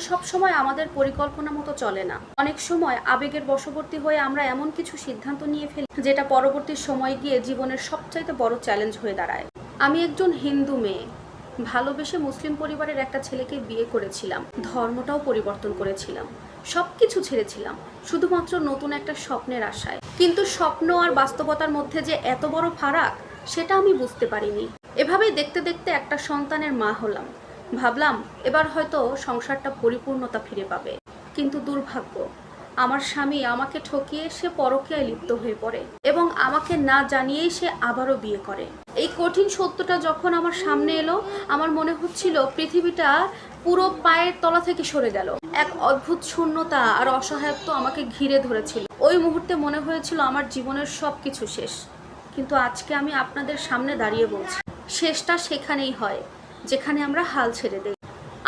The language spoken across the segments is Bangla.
সব সময় আমাদের পরিকল্পনা মতো চলে না। অনেক সময় আবেগের বশবর্তী হয়ে আমরা এমন কিছু সিদ্ধান্ত নিয়ে ফেলি যেটা পরবর্তী সময় গিয়ে জীবনের সবচাইতে বড় চ্যালেঞ্জ হয়ে দাঁড়ায়। আমি একজন হিন্দু মেয়ে, ভালোবেসে মুসলিম পরিবারের একটা ছেলেকে বিয়ে করেছিলাম, ধর্মটাও পরিবর্তন করেছিলাম, সবকিছু ছেড়েছিলাম শুধুমাত্র নতুন একটা স্বপ্নের আশায়। কিন্তু স্বপ্ন আর বাস্তবতার মধ্যে যে এত বড় ফারাক সেটা আমি বুঝতে পারিনি। এভাবেই দেখতে দেখতে একটা সন্তানের মা হলাম। ভাবলাম এবার হয়তো সংসারটা পরিপূর্ণতা ফিরে পাবে, কিন্তু দুর্ভাগ্য, আমার স্বামী আমাকে ঠকিয়ে সে পরকীয়ায় লিপ্ত হয়ে পড়ে এবং আমাকে না জানিয়েই সে আবারও বিয়ে করে। এই কঠিন সত্যটা যখন আমার সামনে এলো, আমার মনে হচ্ছিল পৃথিবীটা পুরো পায়ের তলা থেকে সরে গেল। এক অদ্ভুত শূন্যতা আর অসহায়ত্ব আমাকে ঘিরে ধরেছিল। ওই মুহূর্তে মনে হয়েছিল আমার জীবনের সবকিছু শেষ। কিন্তু আজকে আমি আপনাদের সামনে দাঁড়িয়ে বলছি, শেষটা সেখানেই হয় যেখানে আমরা হাল ছেড়ে দেই।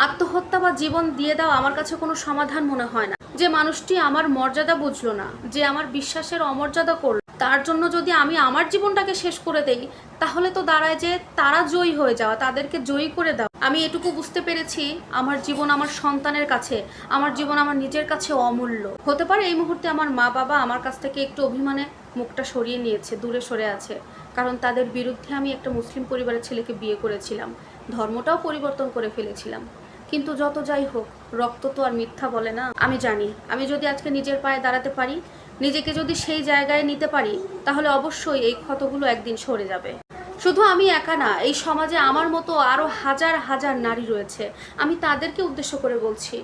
আত্মহত্যা বা জীবন দিয়ে দেওয়া আমার কাছে কোনো সমাধান মনে হয় না। যে মানুষটি আমার মর্যাদা বুঝলো না, যে আমার বিশ্বাসের অমর্যাদা করলো, তার জন্য যদি আমি আমার জীবনটাকে শেষ করে দেই, তাহলে তো দাঁড়ায় যে তারা জয়ী হয়ে যাওয়া, তাদেরকে জয়ী করে দাও। আমি এটুকু বুঝতে পেরেছি, আমার জীবন আমার সন্তানের কাছে, আমার জীবন আমার নিজের কাছে অমূল্য। হতে পারে এই মুহূর্তে আমার মা বাবা আমার কাছ থেকে একটু অভিমানে মুখটা সরিয়ে নিয়েছে, দূরে সরে আছে, কারণ তাদের বিরুদ্ধে আমি একটা মুসলিম পরিবারের ছেলেকে বিয়ে করেছিলাম, ধর্মটাও পরিবর্তন করে ফেলেছিলাম। কিন্তু যত যাই হোক, রক্ত তো আর মিথ্যা বলে না। আমি জানি আমি যদি আজকে নিজের পায়ে দাঁড়াতে পারি, নিজেকে যদি সেই জায়গায় নিতে পারি, তাহলে অবশ্যই এই ক্ষতগুলো একদিন সরে যাবে। শুধু আমি একা না, এই সমাজে আমার মতো আরও হাজার হাজার নারী রয়েছে। আমি তাদেরকে উদ্দেশ্য করে বলছি,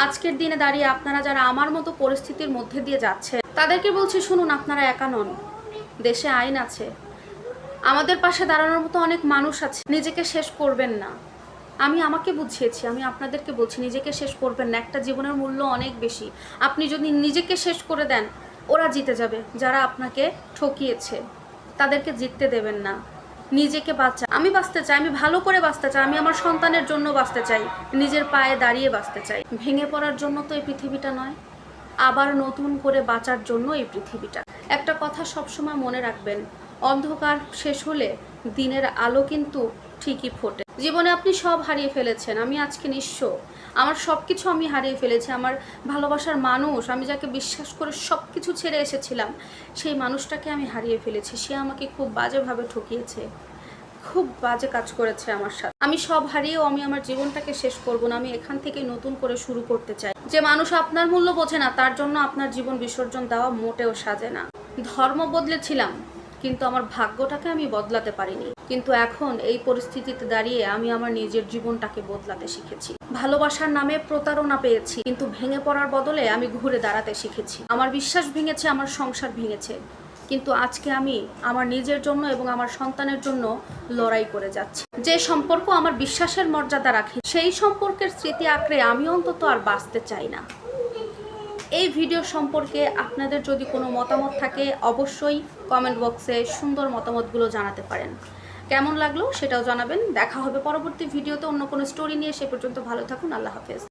আজকের দিনে দাঁড়িয়ে আপনারা যারা আমার মতো পরিস্থিতির মধ্যে দিয়ে যাচ্ছে, তাদেরকে বলছি, শুনুন, আপনারা একা নন। দেশে আইন আছে, আমাদের পাশে দাঁড়ানোর মতো অনেক মানুষ আছে। নিজেকে শেষ করবেন না। আমি আমাকে বুঝিয়েছি, আমি আপনাদেরকে বলছি, নিজেকে শেষ করবেন না। একটা জীবনের মূল্য অনেক বেশি। আপনি যদি নিজেকে শেষ করে দেন, ওরা জিতে যাবে। যারা আপনাকে ঠকিয়েছে তাদেরকে জিততে দেবেন না। নিজেকে বাঁচা। আমি বাঁচতে চাই, আমি ভালো করে বাঁচতে চাই, আমি আমার সন্তানের জন্য বাঁচতে চাই, নিজের পায়ে দাঁড়িয়ে বাঁচতে চাই। ভেঙে পড়ার জন্য তো এই পৃথিবীটা নয়, আবার নতুন করে বাঁচার জন্য এই পৃথিবীটা। একটা কথা সবসময় মনে রাখবেন, অন্ধকার শেষ হলে দিনের আলো কিন্তু ঠিকই ফোটে। জীবনে আপনি সব হারিয়ে ফেলেছেন, আমি আজকে নিঃস্ব। আমার সব কিছু আমি হারিয়ে ফেলেছি। আমার ভালোবাসার মানুষ, আমি যাকে বিশ্বাস করে সব কিছু ছেড়ে এসেছিলাম, সেই মানুষটাকে আমি হারিয়ে ফেলেছি। সে আমাকে খুব বাজেভাবে ঠকিয়েছে, খুব বাজে কাজ করেছে আমার সাথে। আমি সব হারিয়েও আমি আমার জীবনটাকে শেষ করব না। আমি এখান থেকে নতুন করে শুরু করতে চাই। যে মানুষ আপনার মূল্য বোঝে না, তার জন্য আপনার জীবন বিসর্জন দেওয়া মোটেও সাজে না। ধর্ম বদলেছিলাম, কিন্তু আমার ভাগ্যটাকে আমি বদলাতে পারিনি। কিন্তু এখন এই পরিস্থিতিতে দাঁড়িয়ে আমি আমার নিজের জীবনটাকে বদলাতে শিখেছি। ভালোবাসার নামে প্রতারণা পেয়েছি, কিন্তু ভেঙে পড়ার বদলে আমি ঘুরে দাঁড়াতে শিখেছি। আমার বিশ্বাস ভেঙেছে, আমার সংসার ভেঙেছে, কিন্তু আজকে আমি আমার নিজের জন্য এবং আমার সন্তানের জন্য লড়াই করে যাচ্ছি। যে সম্পর্ক আমার বিশ্বাসের মর্যাদা রাখে, সেই সম্পর্কের স্মৃতি আঁকড়ে আমি অন্তত আর বাঁচতে চাই না। এই ভিডিও সম্পর্কে আপনাদের যদি কোনো মতামত থাকে, অবশ্যই কমেন্ট বক্সে সুন্দর মতামতগুলো জানাতে পারেন। কেমন লাগলো সেটাও জানাবেন। দেখা হবে পরবর্তী ভিডিওতে অন্য কোনো স্টোরি নিয়ে। সে পর্যন্ত ভালো থাকুন। আল্লাহ হাফেজ।